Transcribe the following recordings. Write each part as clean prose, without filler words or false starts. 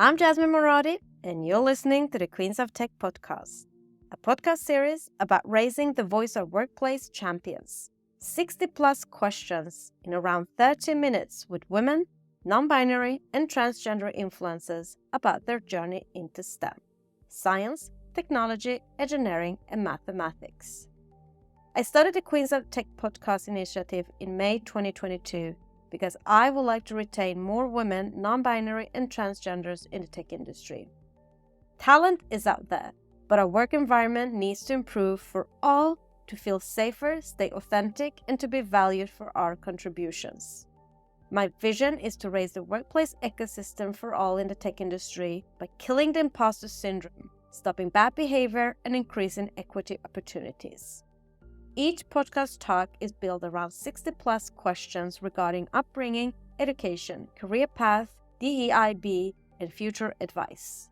I'm Jasmine Moradi, and you're listening to the Queens of Tech podcast, a podcast series about raising the voice of workplace champions. 60 plus questions in around 30 minutes with women, non-binary, and transgender influencers about their journey into STEM: science, technology, engineering, and mathematics. I started the Queens of Tech podcast initiative in May 2022 because I would like to retain more women, non-binary, and transgenders in the tech industry. Talent is out there, but our work environment needs to improve for all to feel safer, stay authentic, and to be valued for our contributions. My vision is to raise the workplace ecosystem for all in the tech industry by killing the imposter syndrome, stopping bad behavior, and increasing equity opportunities. Each podcast talk is built around 60 plus questions regarding upbringing, education, career path, DEIB, and future advice.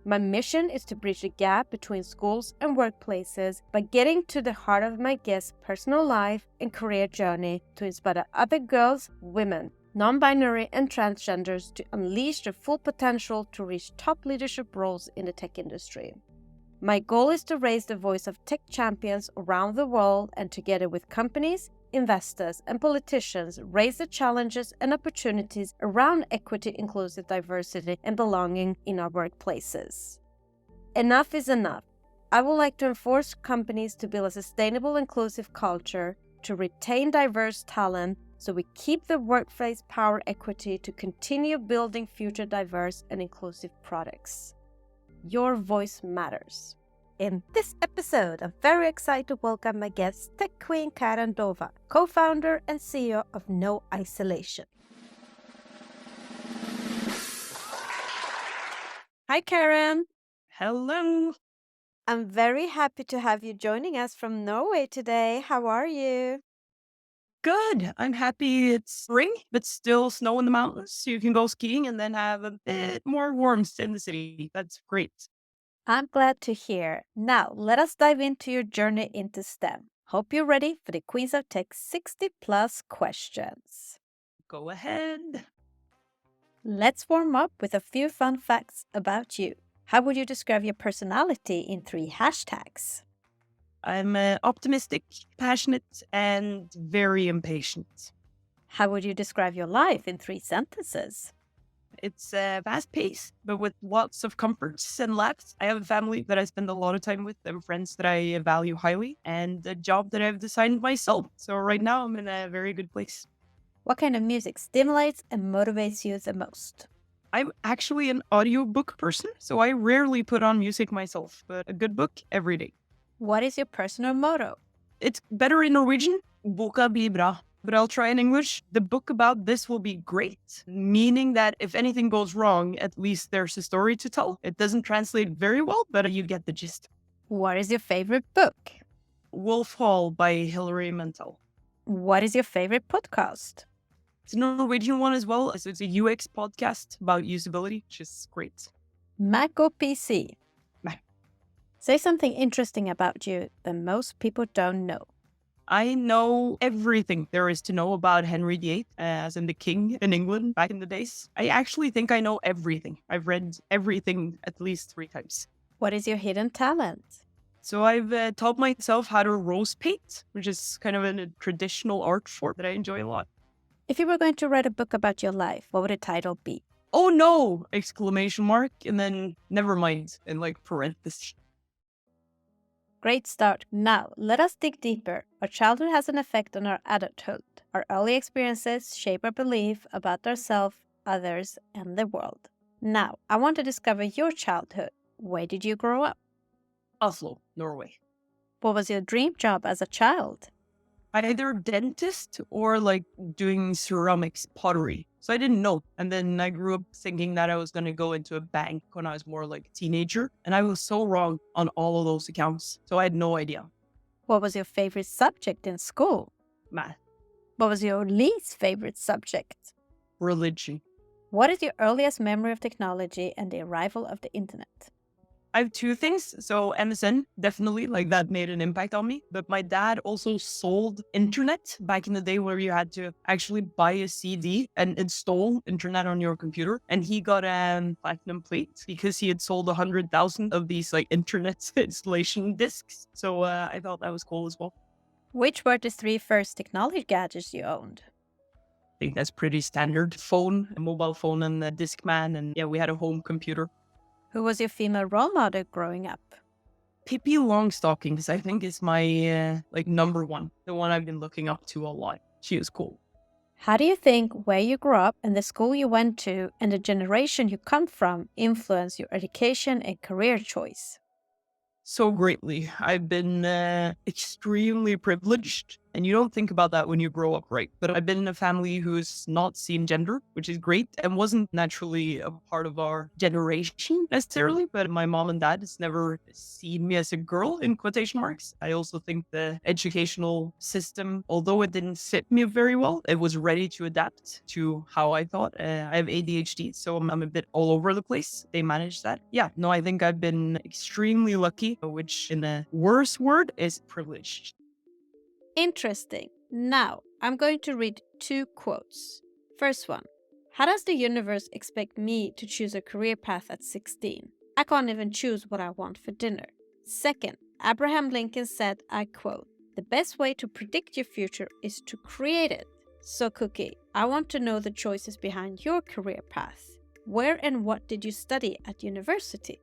My mission is to bridge the gap between schools and workplaces by getting to the heart of my guests' personal life and career journey to inspire other girls, women, non-binary, and transgenders to unleash their full potential to reach top leadership roles in the tech industry. My goal is to raise the voice of tech champions around the world and together with companies, investors, and politicians raise the challenges and opportunities around equity, inclusive diversity, and belonging in our workplaces. Enough is enough. I would like to enforce companies to build a sustainable, inclusive culture, to retain diverse talent, so we keep the workplace power equity to continue building future diverse and inclusive products. Your voice matters. In this episode, I'm very excited to welcome my guest, Tech Queen Karen Dolva, co-founder and CEO of No Isolation. Hi, Karen. Hello. I'm very happy to have you joining us from Norway today. How are you? Good. I'm happy it's spring, but still snow in the mountains. So you can go skiing and then have a bit more warmth in the city. That's great. I'm glad to hear. Now, let us dive into your journey into STEM. Hope you're ready for the Queens of Tech 60 plus questions. Go ahead. Let's warm up with a few fun facts about you. How would you describe your personality in 3 hashtags? I'm optimistic, passionate, and very impatient. How would you describe your life in 3 sentences? It's fast paced, but with lots of comforts and laughs. I have a family that I spend a lot of time with and friends that I value highly, and a job that I've designed myself. So right now I'm in a very good place. What kind of music stimulates and motivates you the most? I'm actually an audiobook person, so I rarely put on music myself, but a good book every day. What is your personal motto? It's better in Norwegian. Boka blir bra. But I'll try in English. The book about this will be great, meaning that if anything goes wrong, at least there's a story to tell. It doesn't translate very well, but you get the gist. What is your favorite book? Wolf Hall by Hilary Mantel. What is your favorite podcast? It's a Norwegian one as well. So it's a UX podcast about usability, which is great. Mac or PC? Mac. Say something interesting about you that most people don't know. I know everything there is to know about Henry VIII, as in the king in England back in the days. I actually think I know everything. I've read everything at least 3 times. What is your hidden talent? So I've taught myself how to rose paint, which is kind of a traditional art form that I enjoy a lot. If you were going to write a book about your life, what would the title be? Oh no! Exclamation mark, and then never mind, in like parentheses. Great start. Now, let us dig deeper. Our childhood has an effect on our adulthood. Our early experiences shape our belief about ourselves, others, and the world. Now, I want to discover your childhood. Where did you grow up? Oslo, Norway. What was your dream job as a child? Either dentist or like doing ceramics, pottery. So I didn't know. And then I grew up thinking that I was going to go into a bank when I was more like a teenager. And I was so wrong on all of those accounts. So I had no idea. What was your favorite subject in school? Math. What was your least favorite subject? Religion. What is your earliest memory of technology and the arrival of the internet? I have two things. So MSN, definitely, like that made an impact on me. But my dad also sold internet back in the day where you had to actually buy a CD and install internet on your computer. And he got a platinum plate because he had sold 100,000 of these like internet installation discs. So I thought that was cool as well. Which were the three first technology gadgets you owned? I think that's pretty standard. Phone, a mobile phone, and a Discman. And yeah, we had a home computer. Who was your female role model growing up? Pippi Longstockings, I think, is my like number one, the one I've been looking up to a lot. She is cool. How do you think where you grew up and the school you went to and the generation you come from influence your education and career choice? So greatly. I've been extremely privileged. And you don't think about that when you grow up, right? But I've been in a family who's not seen gender, which is great and wasn't naturally a part of our generation necessarily. But my mom and dad has never seen me as a girl in quotation marks. I also think the educational system, although it didn't fit me very well, it was ready to adapt to how I thought. I have ADHD, so I'm a bit all over the place. They managed that. Yeah, no, I think I've been extremely lucky, which in a worse word is privileged. Interesting. Now, I'm going to read two quotes. First one. How does the universe expect me to choose a career path at 16? I can't even choose what I want for dinner. Second, Abraham Lincoln said, I quote, the best way to predict your future is to create it. So, Cookie, I want to know the choices behind your career path. Where and what did you study at university?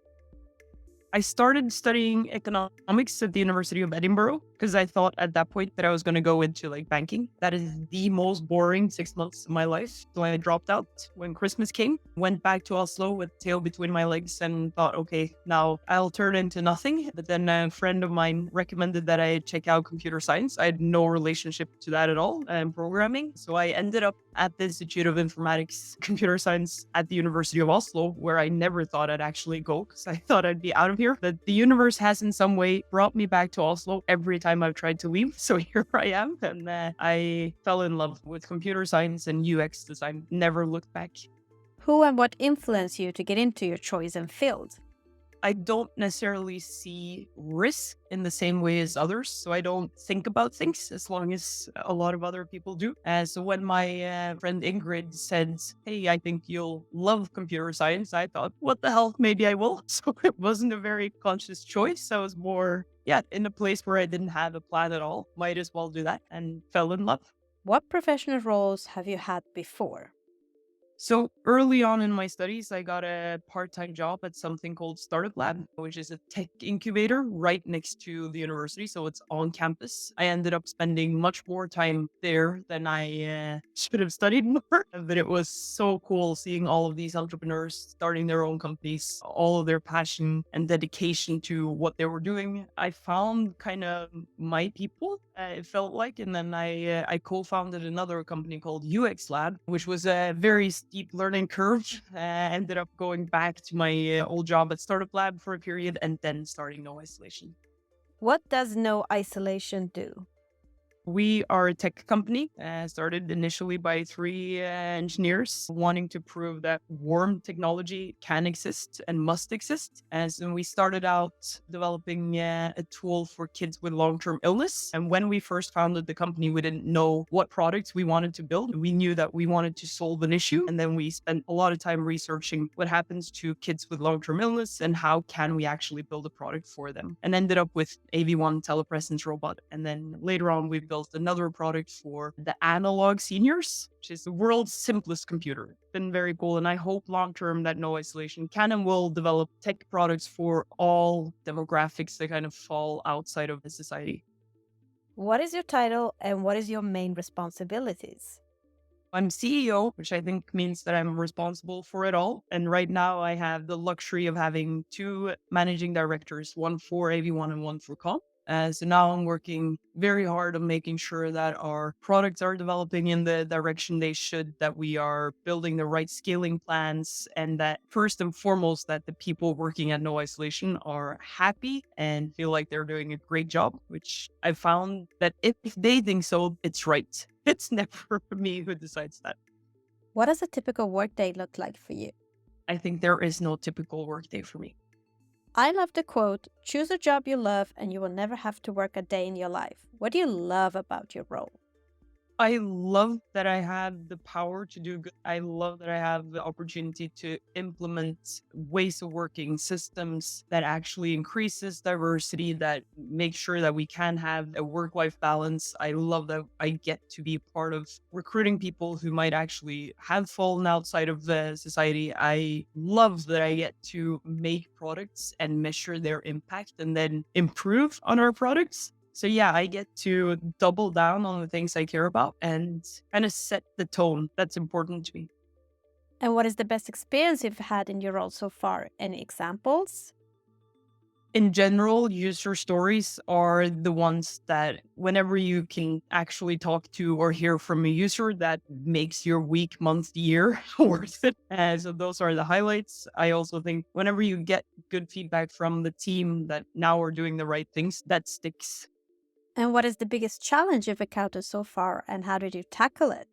I started studying economics at the University of Edinburgh because I thought at that point that I was going to go into like banking. That is the most boring 6 months of my life. So I dropped out when Christmas came, went back to Oslo with tail between my legs and thought, okay, now I'll turn into nothing. But then a friend of mine recommended that I check out computer science. I had no relationship to that at all and programming. So I ended up at the Institute of Informatics Computer Science at the University of Oslo, where I never thought I'd actually go because I thought I'd be out of here. But the universe has in some way brought me back to Oslo every time I've tried to leave. So here I am. And I fell in love with computer science and UX design. Never looked back. Who and what influenced you to get into your chosen field? I don't necessarily see risk in the same way as others. So I don't think about things as long as a lot of other people do. So when my friend Ingrid said, hey, I think you'll love computer science, I thought, what the hell? Maybe I will. So it wasn't a very conscious choice. I was more, in a place where I didn't have a plan at all. Might as well do that and fell in love. What professional roles have you had before? So early on in my studies, I got a part-time job at something called StartupLab, which is a tech incubator right next to the university. So it's on campus. I ended up spending much more time there than I should have studied more. But it was so cool seeing all of these entrepreneurs starting their own companies, all of their passion and dedication to what they were doing. I found kind of my people, it felt like. And then I co-founded another company called UX Lab, which was a very steep learning curve. Ended up going back to my old job at StartupLab for a period and then starting No Isolation. What does No Isolation do? We are a tech company, started initially by three engineers wanting to prove that warm technology can exist and must exist. As we started out developing a tool for kids with long-term illness. And when we first founded the company, we didn't know what products we wanted to build. We knew that we wanted to solve an issue. And then we spent a lot of time researching what happens to kids with long-term illness and how can we actually build a product for them. And ended up with AV1 telepresence robot. And then later on, we built another product for the analog seniors, which is the world's simplest computer. It's been very cool. And I hope long-term that No Isolation can and will develop tech products for all demographics that kind of fall outside of the society. What is your title and what is your main responsibilities? I'm CEO, which I think means that I'm responsible for it all. And right now I have the luxury of having two managing directors, one for AV1 and one for Comp. So now I'm working very hard on making sure that our products are developing in the direction they should, that we are building the right scaling plans, and that first and foremost, that the people working at No Isolation are happy and feel like they're doing a great job, which I found that if they think so, it's right. It's never me who decides that. What does a typical workday look like for you? I think there is no typical workday for me. I love the quote, choose a job you love and you will never have to work a day in your life. What do you love about your role? I love that I have the power to do good. I love that I have the opportunity to implement ways of working, systems that actually increases diversity, that make sure that we can have a work-life balance. I love that I get to be part of recruiting people who might actually have fallen outside of the society. I love that I get to make products and measure their impact and then improve on our products. So yeah, I get to double down on the things I care about and kind of set the tone that's important to me. And what is the best experience you've had in your role so far? Any examples? In general, user stories are the ones that whenever you can actually talk to or hear from a user, that makes your week, month, year worth it. So those are the highlights. I also think whenever you get good feedback from the team that now we're doing the right things, that sticks. And what is the biggest challenge you've encountered so far and how did you tackle it?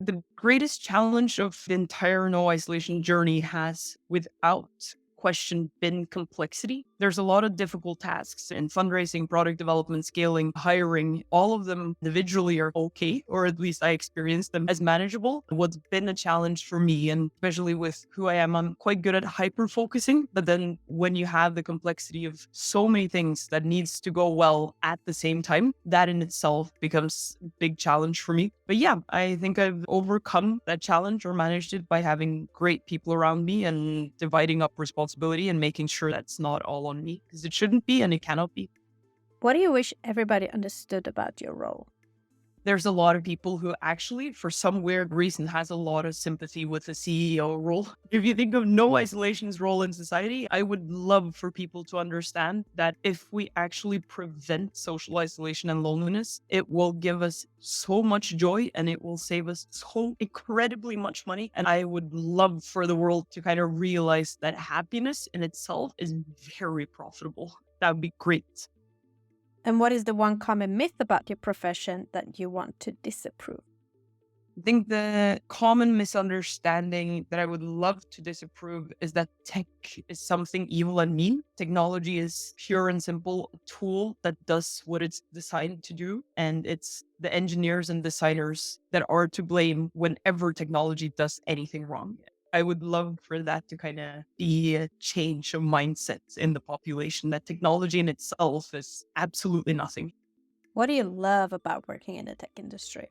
The greatest challenge of the entire no isolation journey has, without question, been complexity. There's a lot of difficult tasks in fundraising, product development, scaling, hiring. All of them individually are okay, or at least I experience them as manageable. What's been a challenge for me, and especially with who I am, I'm quite good at hyper focusing. But then when you have the complexity of so many things that needs to go well at the same time, that in itself becomes a big challenge for me. But yeah, I think I've overcome that challenge or managed it by having great people around me and dividing up responsibility and making sure that's not all on me, because it shouldn't be and it cannot be. What do you wish everybody understood about your role? There's a lot of people who actually, for some weird reason, has a lot of sympathy with the CEO role. If you think of no isolation's role in society, I would love for people to understand that if we actually prevent social isolation and loneliness, it will give us so much joy and it will save us so incredibly much money. And I would love for the world to kind of realize that happiness in itself is very profitable. That would be great. And what is the one common myth about your profession that you want to disapprove? I think the common misunderstanding that I would love to disapprove is that tech is something evil and mean. Technology is pure and simple a tool that does what it's designed to do. And it's the engineers and designers that are to blame whenever technology does anything wrong. I would love for that to kind of be a change of mindset in the population, that technology in itself is absolutely nothing. What do you love about working in the tech industry?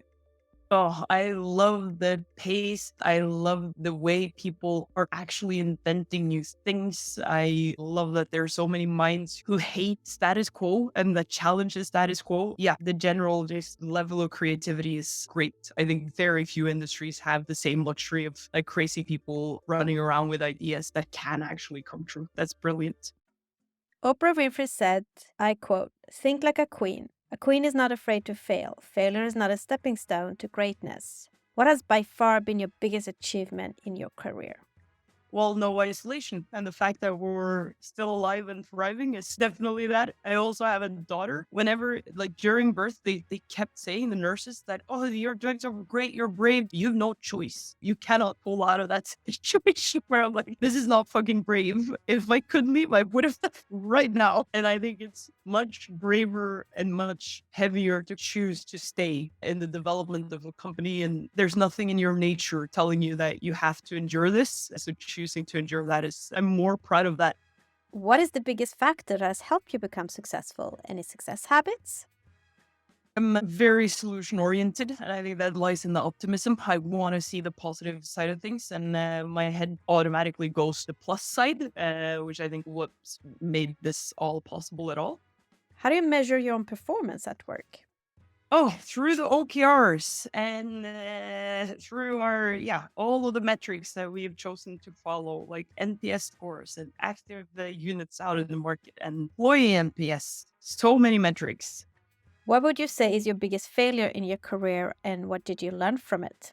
Oh, I love the pace. I love the way people are actually inventing new things. I love that there are so many minds who hate status quo and that challenge the status quo. Yeah, the general just level of creativity is great. I think very few industries have the same luxury of like crazy people running around with ideas that can actually come true. That's brilliant. Oprah Winfrey said, I quote, think like a queen. A queen is not afraid to fail. Failure is not a stepping stone to greatness. What has by far been your biggest achievement in your career? Well, no isolation. And the fact that we're still alive and thriving is definitely that. I also have a daughter. Whenever, like during birth, they kept saying, the nurses, that, oh, your drugs are great, you're brave. You have no choice. You cannot pull out of that situation where I'm like, this is not fucking brave. If I could leave, I would have right now. And I think it's much braver and much heavier to choose to stay in the development of a company. And there's nothing in your nature telling you that you have to endure this. So choosing to endure that is, I'm more proud of that. What is the biggest factor that has helped you become successful? Any success habits? I'm very solution oriented, and I think that lies in the optimism. I want to see the positive side of things, and my head automatically goes to the plus side, which I think what's made this all possible at all. How do you measure your own performance at work? Oh, through the OKRs and through our, all of the metrics that we have chosen to follow, like NPS scores and active units out in the market and employee NPS. So many metrics. What would you say is your biggest failure in your career and what did you learn from it?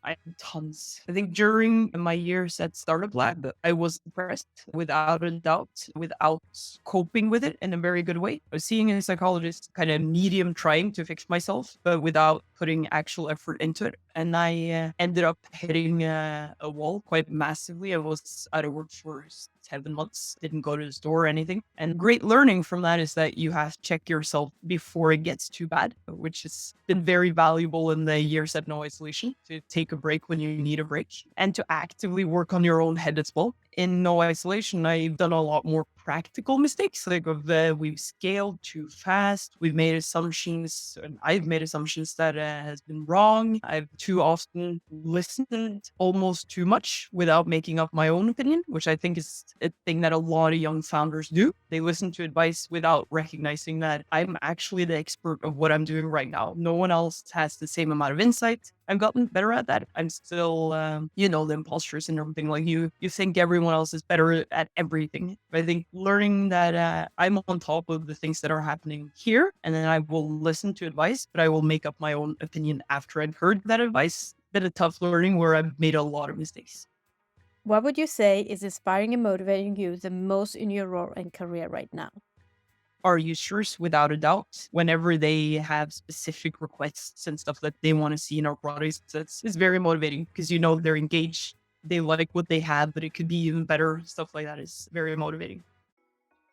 I have tons. I think during my years at StartupLab, I was depressed without a doubt, without coping with it in a very good way. I was seeing a psychologist, kind of medium trying to fix myself, but without putting actual effort into it. And I ended up hitting a wall quite massively. I was out of work for 7 months, didn't go to the store or anything. And great learning from that is that you have to check yourself before it gets too bad, which has been very valuable in the years at No Isolation, to take a break when you need a break and to actively work on your own head as well. In No Isolation, I've done a lot more practical mistakes. Like we've scaled too fast. We've made assumptions, and I've made assumptions that has been wrong. I've too often listened almost too much without making up my own opinion, which I think is a thing that a lot of young founders do. They listen to advice without recognizing that I'm actually the expert of what I'm doing right now. No one else has the same amount of insight. I've gotten better at that. I'm still, the imposter syndrome thing. Like you think everyone else is better at everything. But I think learning that I'm on top of the things that are happening here, and then I will listen to advice, but I will make up my own opinion after I've heard that advice. Been a tough learning where I've made a lot of mistakes. What would you say is inspiring and motivating you the most in your role and career right now? Our users, without a doubt, whenever they have specific requests and stuff that they want to see in our products, it's very motivating because they're engaged, they like what they have, but it could be even better. Stuff like that is very motivating.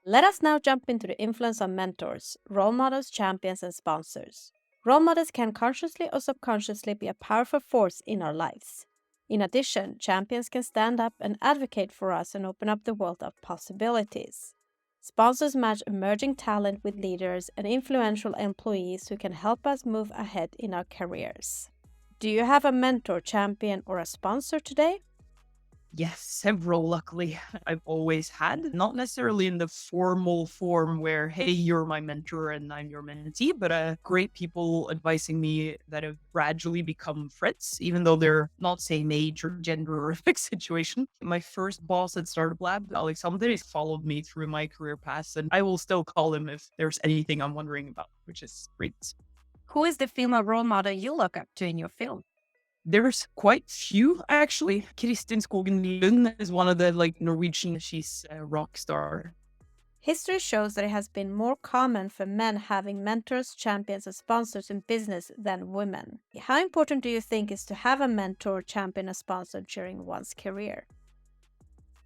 Let us now jump into the influence of mentors, role models, champions, and sponsors. Role models can consciously or subconsciously be a powerful force in our lives. In addition, champions can stand up and advocate for us and open up the world of possibilities. Sponsors match emerging talent with leaders and influential employees who can help us move ahead in our careers. Do you have a mentor, champion, or a sponsor today? Yes, several, luckily. I've always had, not necessarily in the formal form where, hey, you're my mentor and I'm your mentee, but great people advising me that have gradually become friends, even though they're not same age or gender or fixed situation. My first boss at StartupLab, Alexander, has followed me through my career path, and I will still call him if there's anything I'm wondering about, which is great. Who is the female role model you look up to in your field? There's quite few, actually. Kristin Skogen Lund is one of the Norwegian. She's a rock star. History shows that it has been more common for men having mentors, champions, and sponsors in business than women. How important do you think is to have a mentor, champion, or sponsor during one's career?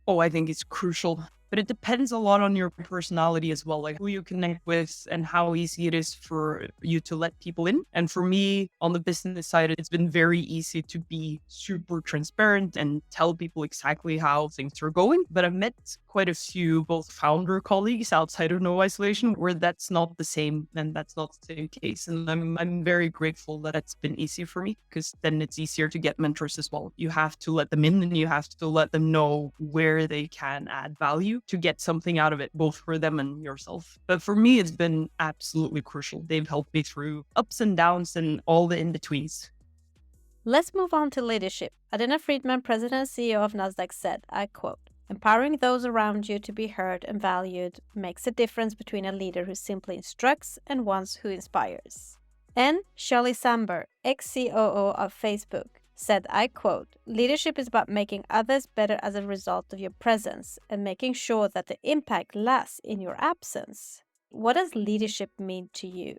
Oh, I think it's crucial. But it depends a lot on your personality as well, like who you connect with and how easy it is for you to let people in. And for me, on the business side, it's been very easy to be super transparent and tell people exactly how things are going. But I've met quite a few, both founder colleagues outside of No Isolation, where that's not the same, and that's not the same case. And I'm very grateful that it's been easy for me, because then it's easier to get mentors as well. You have to let them in and you have to let them know where they can add value to get something out of it, both for them and yourself. But for me, it's been absolutely crucial. They've helped me through ups and downs and all the in-betweens. Let's move on to leadership. Adena Friedman, President and CEO of Nasdaq, said, I quote, "Empowering those around you to be heard and valued makes a difference between a leader who simply instructs and one who inspires." And Shirley Sandberg, ex-COO of Facebook, said, I quote, "Leadership is about making others better as a result of your presence and making sure that the impact lasts in your absence." What does leadership mean to you?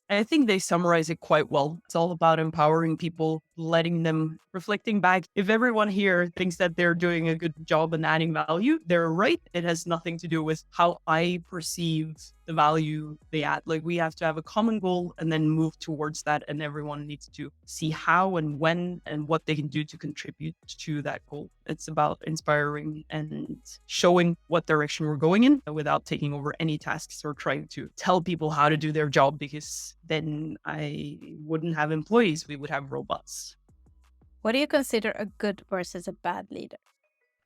I think they summarize it quite well. It's all about empowering people, letting them, reflecting back. If everyone here thinks that they're doing a good job and adding value, they're right. It has nothing to do with how I perceive the value they add. Like, we have to have a common goal and then move towards that. And everyone needs to see how and when and what they can do to contribute to that goal. It's about inspiring and showing what direction we're going in without taking over any tasks or trying to tell people how to do their job, because then I wouldn't have employees. We would have robots. What do you consider a good versus a bad leader?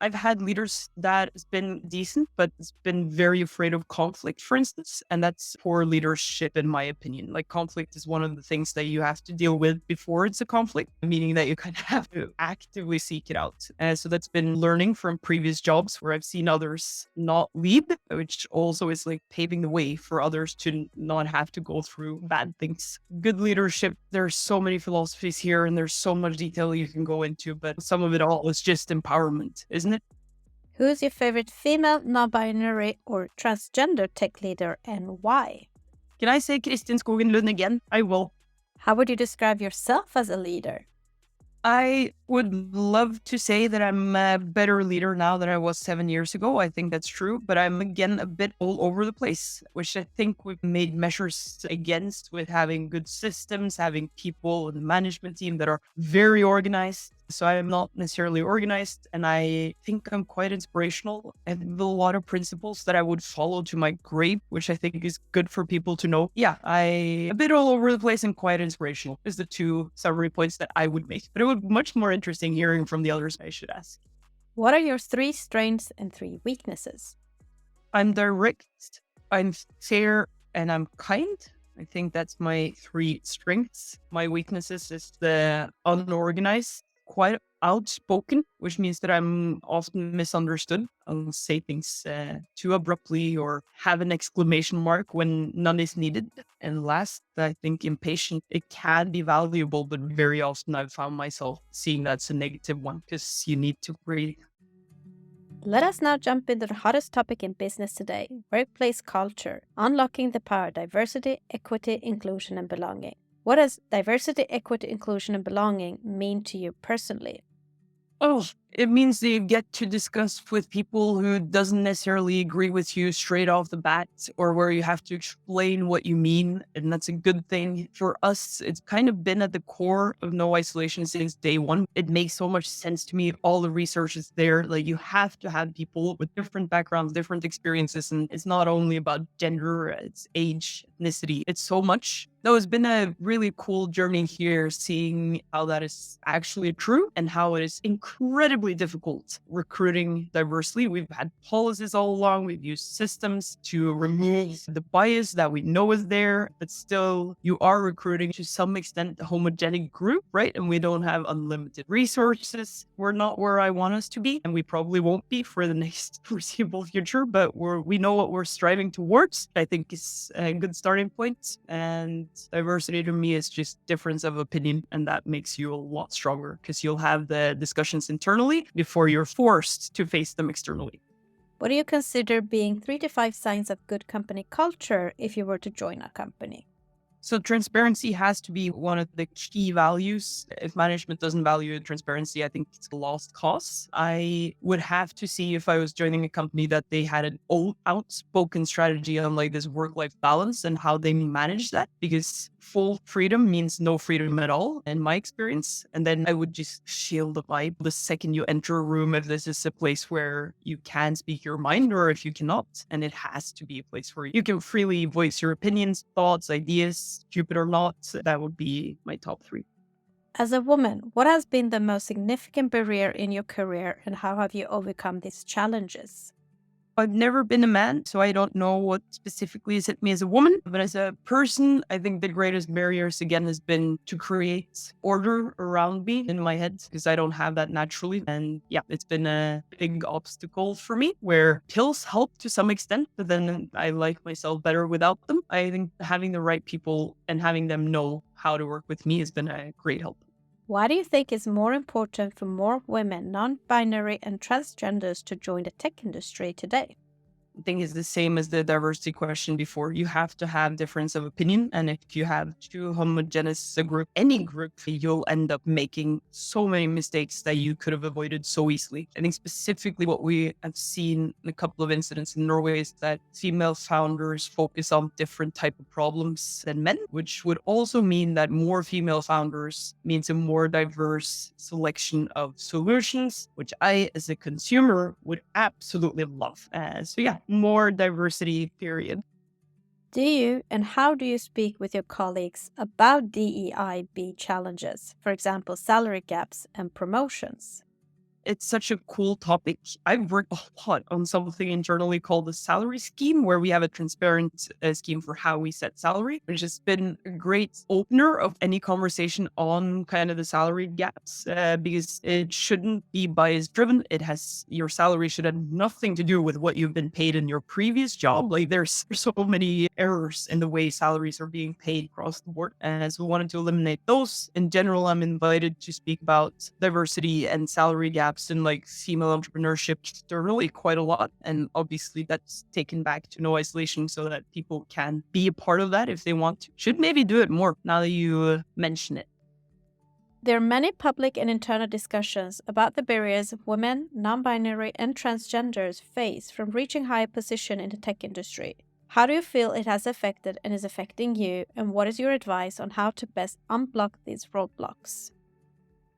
I've had leaders that has been decent, but it's been very afraid of conflict, for instance. And that's poor leadership, in my opinion. Like, conflict is one of the things that you have to deal with before it's a conflict, meaning that you kind of have to actively seek it out. So that's been learning from previous jobs where I've seen others not lead, which also is like paving the way for others to not have to go through bad things. Good leadership, there's so many philosophies here and there's so much detail you can go into, but some of it all is just empowerment, isn't it? Who is your favorite female, non-binary, or transgender tech leader and why? Can I say Kristin Skogen Lund again? I will. How would you describe yourself as a leader? I would love to say that I'm a better leader now than I was 7 years ago. I think that's true, but I'm again a bit all over the place, which I think we've made measures against with having good systems, having people in the management team that are very organized. So I'm not necessarily organized, and I think I'm quite inspirational. I have a lot of principles that I would follow to my grave, which I think is good for people to know. Yeah, I a bit all over the place and quite inspirational is the two summary points that I would make. But it would be much more interesting hearing from the others, I should ask. What are your 3 strengths and 3 weaknesses? I'm direct, I'm fair, and I'm kind. I think that's my 3 strengths. My weaknesses is the unorganized, quite outspoken, which means that I'm often misunderstood. I'll say things too abruptly or have an exclamation mark when none is needed. And last, I think impatient. It can be valuable, but very often I've found myself seeing that's a negative one because you need to breathe. Let us now jump into the hottest topic in business today, workplace culture, unlocking the power of diversity, equity, inclusion, and belonging. What does diversity, equity, inclusion, and belonging mean to you personally? Oh, it means that you get to discuss with people who doesn't necessarily agree with you straight off the bat, or where you have to explain what you mean. And that's a good thing. For us, it's kind of been at the core of No Isolation since day one. It makes so much sense to me. All the research is there. Like, you have to have people with different backgrounds, different experiences. And it's not only about gender, it's age, ethnicity. It's so much. No, it's been a really cool journey here, seeing how that is actually true and how it is incredibly difficult recruiting diversely. We've had policies all along. We've used systems to remove the bias that we know is there, but still you are recruiting to some extent a homogenic group, right? And we don't have unlimited resources. We're not where I want us to be, and we probably won't be for the next foreseeable future, but we know what we're striving towards. I think is a good starting point. And diversity to me is just difference of opinion, and that makes you a lot stronger because you'll have the discussions internally before you're forced to face them externally. What do you consider being 3 to 5 signs of good company culture if you were to join a company? So transparency has to be one of the key values. If management doesn't value transparency, I think it's a lost cause. I would have to see if I was joining a company that they had an outspoken strategy on like this work-life balance and how they manage that, because full freedom means no freedom at all in my experience. And then I would just feel the vibe the second you enter a room, if this is a place where you can speak your mind or if you cannot. And it has to be a place where you can freely voice your opinions, thoughts, ideas, stupid or not. That would be my top 3. As a woman, what has been the most significant barrier in your career and how have you overcome these challenges? I've never been a man, so I don't know what specifically has hit me as a woman. But as a person, I think the greatest barriers, again, has been to create order around me in my head, because I don't have that naturally. And yeah, it's been a big obstacle for me, where pills help to some extent, but then I like myself better without them. I think having the right people and having them know how to work with me has been a great help. Why do you think it's more important for more women, non-binary and transgenders to join the tech industry today? I think it's the same as the diversity question before. You have to have difference of opinion. And if you have too homogeneous a group, any group, you'll end up making so many mistakes that you could have avoided so easily. I think specifically what we have seen in a couple of incidents in Norway is that female founders focus on different type of problems than men, which would also mean that more female founders means a more diverse selection of solutions, which I, as a consumer, would absolutely love. So yeah, more diversity, period. Do you and how do you speak with your colleagues about DEIB challenges, for example, salary gaps and promotions? It's such a cool topic. I've worked a lot on something internally called the salary scheme, where we have a transparent scheme for how we set salary, which has been a great opener of any conversation on kind of the salary gaps, because it shouldn't be bias driven. Your salary should have nothing to do with what you've been paid in your previous job. Like, there's so many errors in the way salaries are being paid across the board. And so we wanted to eliminate those. In general, I'm invited to speak about diversity and salary gaps gaps in like female entrepreneurship externally quite a lot. And obviously that's taken back to no isolation so that people can be a part of that if they want to. Should maybe do it more now that you mention it. There are many public and internal discussions about the barriers women, non-binary, and transgenders face from reaching high position in the tech industry. How do you feel it has affected and is affecting you, and what is your advice on how to best unblock these roadblocks?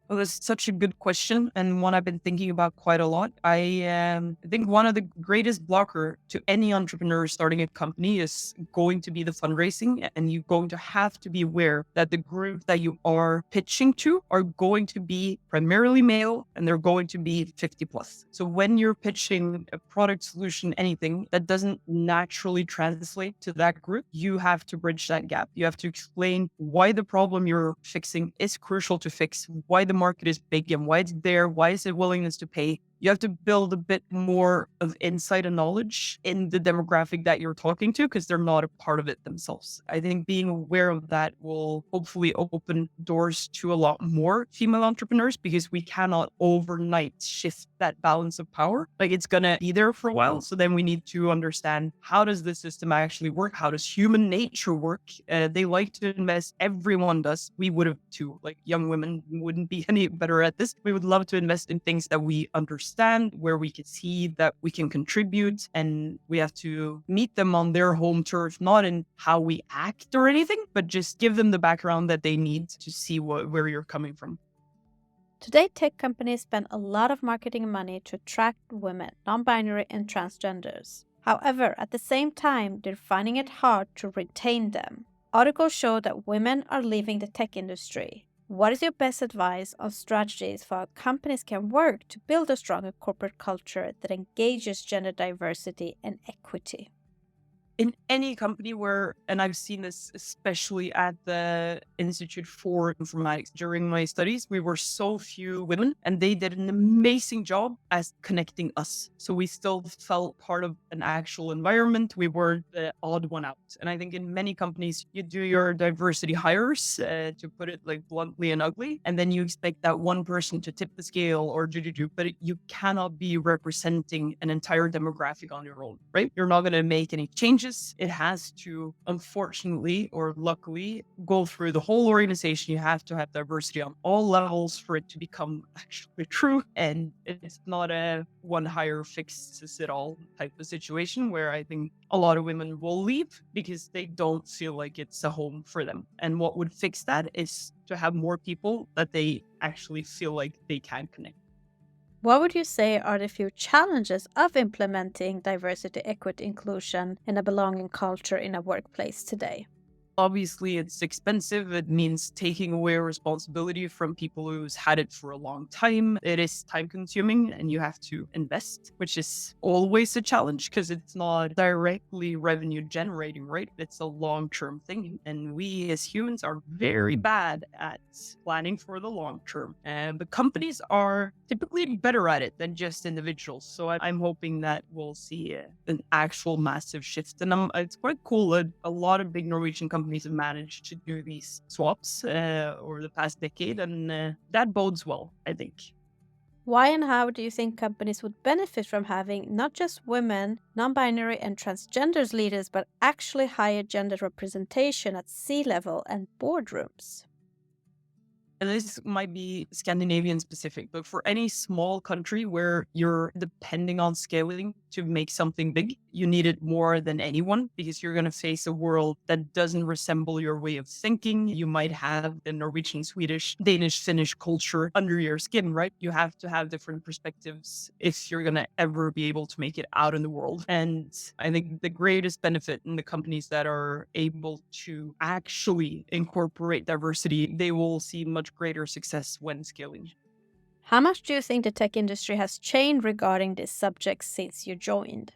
Well, that's such a good question and one I've been thinking about quite a lot. I think one of the greatest blocker to any entrepreneur starting a company is going to be the fundraising, and you're going to have to be aware that the group that you are pitching to are going to be primarily male and they're going to be 50 plus. So when you're pitching a product, solution, anything that doesn't naturally translate to that group, you have to bridge that gap. You have to explain why the problem you're fixing is crucial to fix, why the market is big and why it's there, why is it willingness to pay. You have to build a bit more of insight and knowledge in the demographic that you're talking to because they're not a part of it themselves. I think being aware of that will hopefully open doors to a lot more female entrepreneurs because we cannot overnight shift that balance of power. Like it's going to be there for a while. So then we need to understand, how does the system actually work? How does human nature work? They like to invest. Everyone does. We would have too. Like young women wouldn't be any better at this. We would love to invest in things that we understand, where we can see that we can contribute, and we have to meet them on their home turf, not in how we act or anything, but just give them the background that they need to see where you're coming from. Today, tech companies spend a lot of marketing money to attract women, non-binary, and transgenders. However, at the same time, they're finding it hard to retain them. Articles show that women are leaving the tech industry. What is your best advice on strategies for how companies can work to build a stronger corporate culture that engages gender diversity and equity? In any company where, and I've seen this especially at the Institute for Informatics during my studies, we were so few women and they did an amazing job as connecting us. So we still felt part of an actual environment. We weren't the odd one out. And I think in many companies, you do your diversity hires, to put it like bluntly and ugly, and then you expect that one person to tip the scale or do, but you cannot be representing an entire demographic on your own, right? You're not going to make any changes. It has to, unfortunately or luckily, go through the whole organization. You have to have diversity on all levels for it to become actually true. And it's not a one hire fixes it all type of situation where I think a lot of women will leave because they don't feel like it's a home for them. And what would fix that is to have more people that they actually feel like they can connect. What would you say are the few challenges of implementing diversity, equity, inclusion, and a belonging culture in a workplace today? Obviously, it's expensive. It means taking away responsibility from people who's had it for a long time. It is time consuming and you have to invest, which is always a challenge because it's not directly revenue generating, right? It's a long-term thing. And we as humans are very bad at planning for the long term. But companies are typically better at it than just individuals. So I'm hoping that we'll see an actual massive shift. And it's quite cool that a lot of big Norwegian companies have managed to do these swaps over the past decade, and that bodes well, I think. Why and how do you think companies would benefit from having not just women, non-binary, and transgenders leaders, but actually higher gender representation at C-level and boardrooms? And this might be Scandinavian specific, but for any small country where you're depending on scaling to make something big, you need it more than anyone because you're going to face a world that doesn't resemble your way of thinking. You might have the Norwegian, Swedish, Danish, Finnish culture under your skin, right? You have to have different perspectives if you're going to ever be able to make it out in the world. And I think the greatest benefit in the companies that are able to actually incorporate diversity, they will see much greater success when scaling. How much do you think the tech industry has changed regarding this subject since you joined?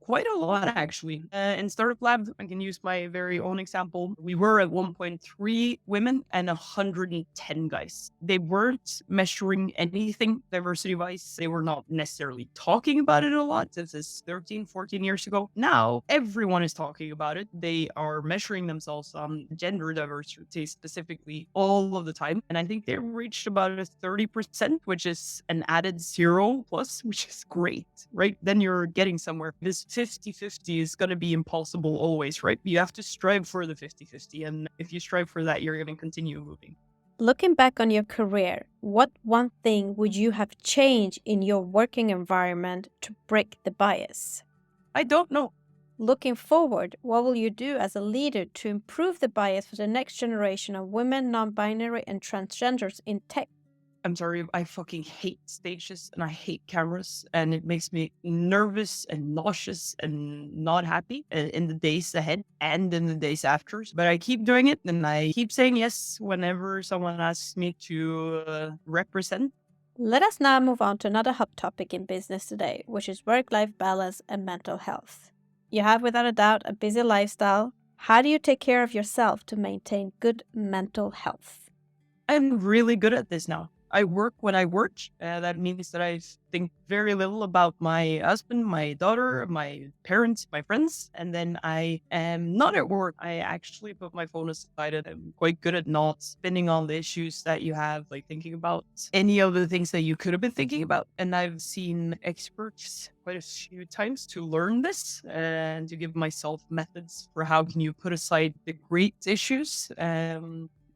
Quite a lot, actually. In Startup Lab, I can use my very own example. We were at 1.3 women and 110 guys. They weren't measuring anything diversity-wise. They were not necessarily talking about it a lot. This is 13, 14 years ago. Now, everyone is talking about it. They are measuring themselves on gender diversity specifically all of the time. And I think they reached about a 30%, which is an added 0 plus, which is great, right? Then you're getting somewhere. This 50-50 is going to be impossible always, right? You have to strive for the 50-50. And if you strive for that, you're going to continue moving. Looking back on your career, what one thing would you have changed in your working environment to break the bias? I don't know. Looking forward, what will you do as a leader to improve the bias for the next generation of women, non-binary, and transgenders in tech? I'm sorry, I fucking hate stages and I hate cameras, and it makes me nervous and nauseous and not happy in the days ahead and in the days after. But I keep doing it and I keep saying yes whenever someone asks me to represent. Let us now move on to another hot topic in business today, which is work-life balance and mental health. You have without a doubt a busy lifestyle. How do you take care of yourself to maintain good mental health? I'm really good at this now. I work when I work. That means that I think very little about my husband, my daughter, my parents, my friends. And then I am not at work. I actually put my phone aside and I'm quite good at not spinning on the issues that you have, like thinking about any of the things that you could have been thinking about. And I've seen experts quite a few times to learn this and to give myself methods for how can you put aside the great issues.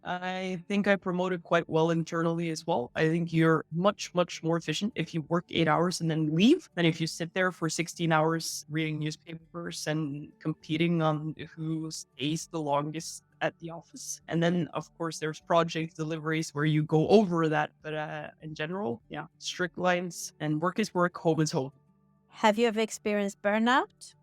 I think I promoted quite well internally as well. I think you're much, much more efficient if you work 8 hours and then leave than if you sit there for 16 hours reading newspapers and competing on who stays the longest at the office. And then, of course, there's project deliveries where you go over that. But in general, yeah, strict lines and work is work, home is home. Have you ever experienced burnout?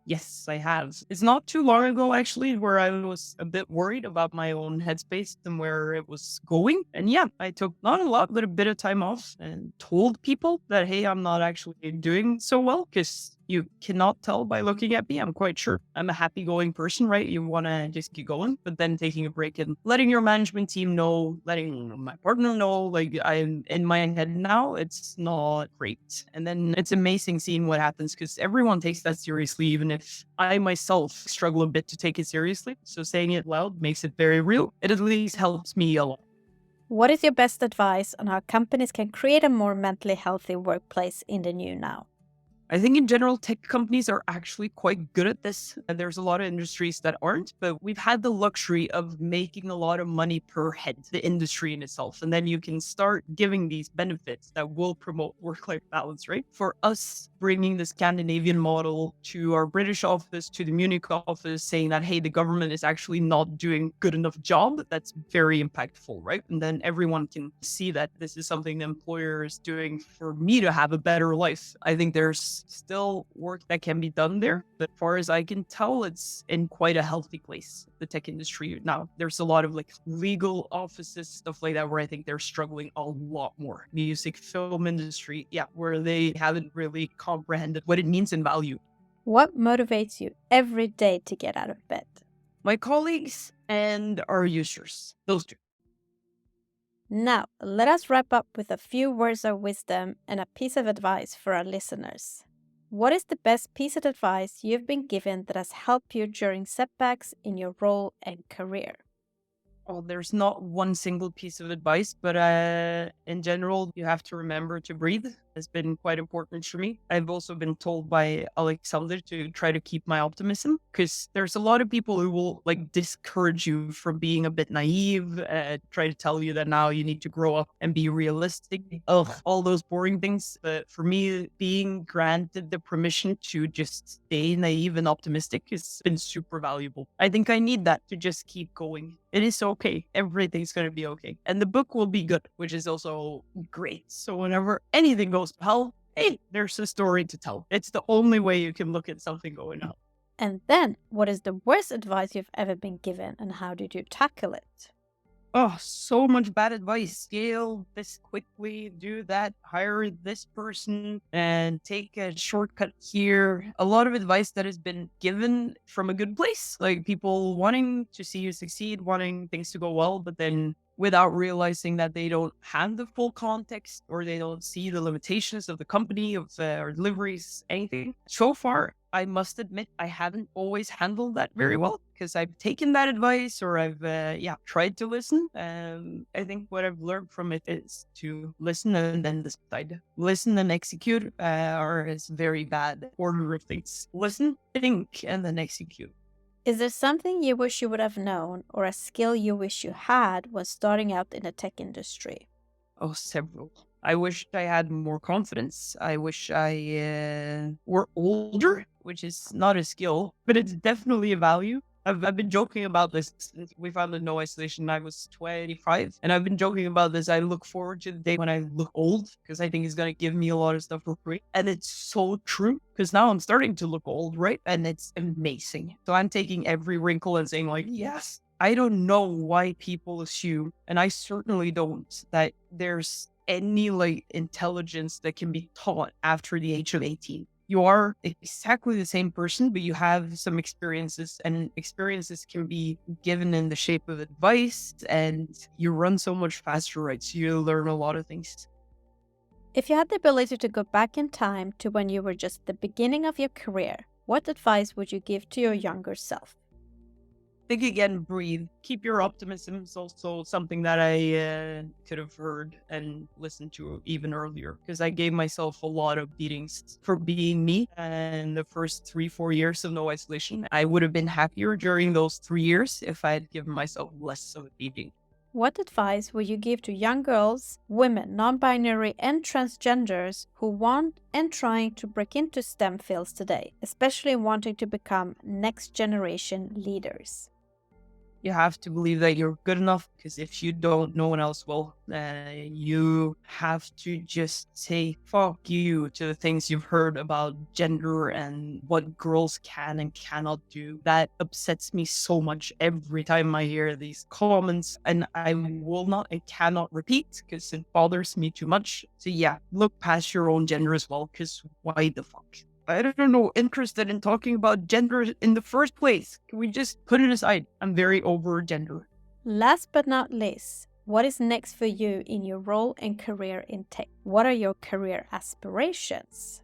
Yes, I have. It's not too long ago, actually, where I was a bit worried about my own headspace and where it was going. And yeah, I took not a lot, but a bit of time off and told people that, hey, I'm not actually doing so well, because you cannot tell by looking at me. I'm quite sure I'm a happy going person, right? You want to just keep going, but then taking a break and letting your management team know, letting my partner know, like I'm in my head now, it's not great. And then it's amazing seeing what happens because everyone takes that seriously, even if I myself struggle a bit to take it seriously. So saying it loud makes it very real. It at least helps me a lot. What is your best advice on how companies can create a more mentally healthy workplace in the new now? I think in general, tech companies are actually quite good at this. And there's a lot of industries that aren't, but we've had the luxury of making a lot of money per head, the industry in itself. And then you can start giving these benefits that will promote work-life balance, right? For us, bringing the Scandinavian model to our British office, to the Munich office, saying that, hey, the government is actually not doing good enough job, that's very impactful, right? And then everyone can see that this is something the employer is doing for me to have a better life. I think there's still work that can be done there, but as far as I can tell, it's in quite a healthy place, the tech industry. Now, there's a lot of like legal offices, stuff like that, where I think they're struggling a lot more. Music, film industry, yeah, where they haven't really comprehended what it means in value. What motivates you every day to get out of bed? My colleagues and our users, those two. Now, let us wrap up with a few words of wisdom and a piece of advice for our listeners. What is the best piece of advice you've been given that has helped you during setbacks in your role and career? Well, there's not one single piece of advice, but in general, you have to remember to breathe. Has been quite important for me. I've also been told by Alexander to try to keep my optimism because there's a lot of people who will like discourage you from being a bit naive, try to tell you that now you need to grow up and be realistic. Ugh, all those boring things. But for me, being granted the permission to just stay naive and optimistic has been super valuable. I think I need that to just keep going. It is okay. Everything's going to be okay. And the book will be good, which is also great. So whenever anything goes to hell, hey, there's a story to tell. It's the only way you can look at something going on. And then, what is the worst advice you've ever been given and how did you tackle it? Oh, so much bad advice. Scale this quickly, do that, hire this person, and take a shortcut here. A lot of advice that has been given from a good place, like people wanting to see you succeed, wanting things to go well, but then without realizing that they don't have the full context or they don't see the limitations of the company, of or deliveries, anything. So far, I must admit, I haven't always handled that very well because I've taken that advice or I've, tried to listen. I think what I've learned from it is to listen and then decide. Listen and execute are is very bad order of things. Listen, think, and then execute. Is there something you wish you would have known or a skill you wish you had when starting out in the tech industry? Oh, several. I wish I had more confidence. I wish I were older, which is not a skill, but it's definitely a value. I've been joking about this. We founded No Isolation. I was 25, and I've been joking about this. I look forward to the day when I look old because I think it's going to give me a lot of stuff for free. And it's so true because now I'm starting to look old, right? And it's amazing. So I'm taking every wrinkle and saying, like, yes. I don't know why people assume, and I certainly don't, that there's any like intelligence that can be taught after the age of 18. You are exactly the same person, but you have some experiences, and experiences can be given in the shape of advice, and you run so much faster, right? So you learn a lot of things. If you had the ability to go back in time to when you were just at the beginning of your career, what advice would you give to your younger self? Think again, breathe. Keep your optimism is also something that I could have heard and listened to even earlier because I gave myself a lot of beatings for being me. And the first 3-4 years of No Isolation, I would have been happier during those 3 years if I had given myself less of a beating. What advice would you give to young girls, women, non-binary and transgenders who want and trying to break into STEM fields today, especially wanting to become next generation leaders? You have to believe that you're good enough because if you don't, no one else will. You have to just say fuck you to the things you've heard about gender and what girls can and cannot do. That upsets me so much every time I hear these comments, and I will not and cannot repeat because it bothers me too much. So yeah, look past your own gender as well, because why the fuck? I don't know, interested in talking about gender in the first place. Can we just put it aside? I'm very over gender. Last but not least, what is next for you in your role and career in tech? What are your career aspirations?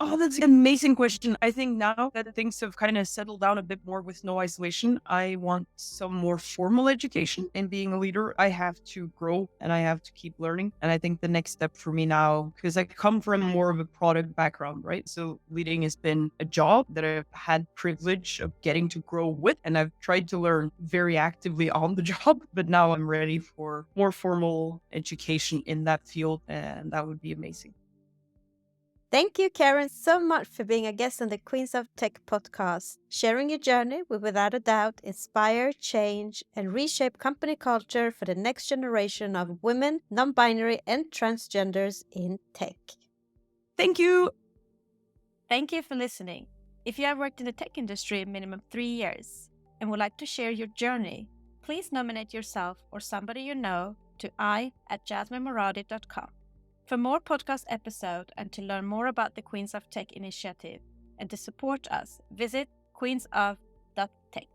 Oh, that's an amazing question. I think now that things have kind of settled down a bit more with No Isolation, I want some more formal education in being a leader. I have to grow and I have to keep learning. And I think the next step for me now, because I come from more of a product background, right? So leading has been a job that I've had privilege of getting to grow with. And I've tried to learn very actively on the job, but now I'm ready for more formal education in that field. And that would be amazing. Thank you, Karen, so much for being a guest on the Queens of Tech podcast. Sharing your journey will without a doubt inspire, change, and reshape company culture for the next generation of women, non-binary, and transgenders in tech. Thank you. Thank you for listening. If you have worked in the tech industry minimum 3 years and would like to share your journey, please nominate yourself or somebody you know to i@jasminemoradi.com. For more podcast episodes and to learn more about the Queens of Tech initiative and to support us, visit queensof.tech.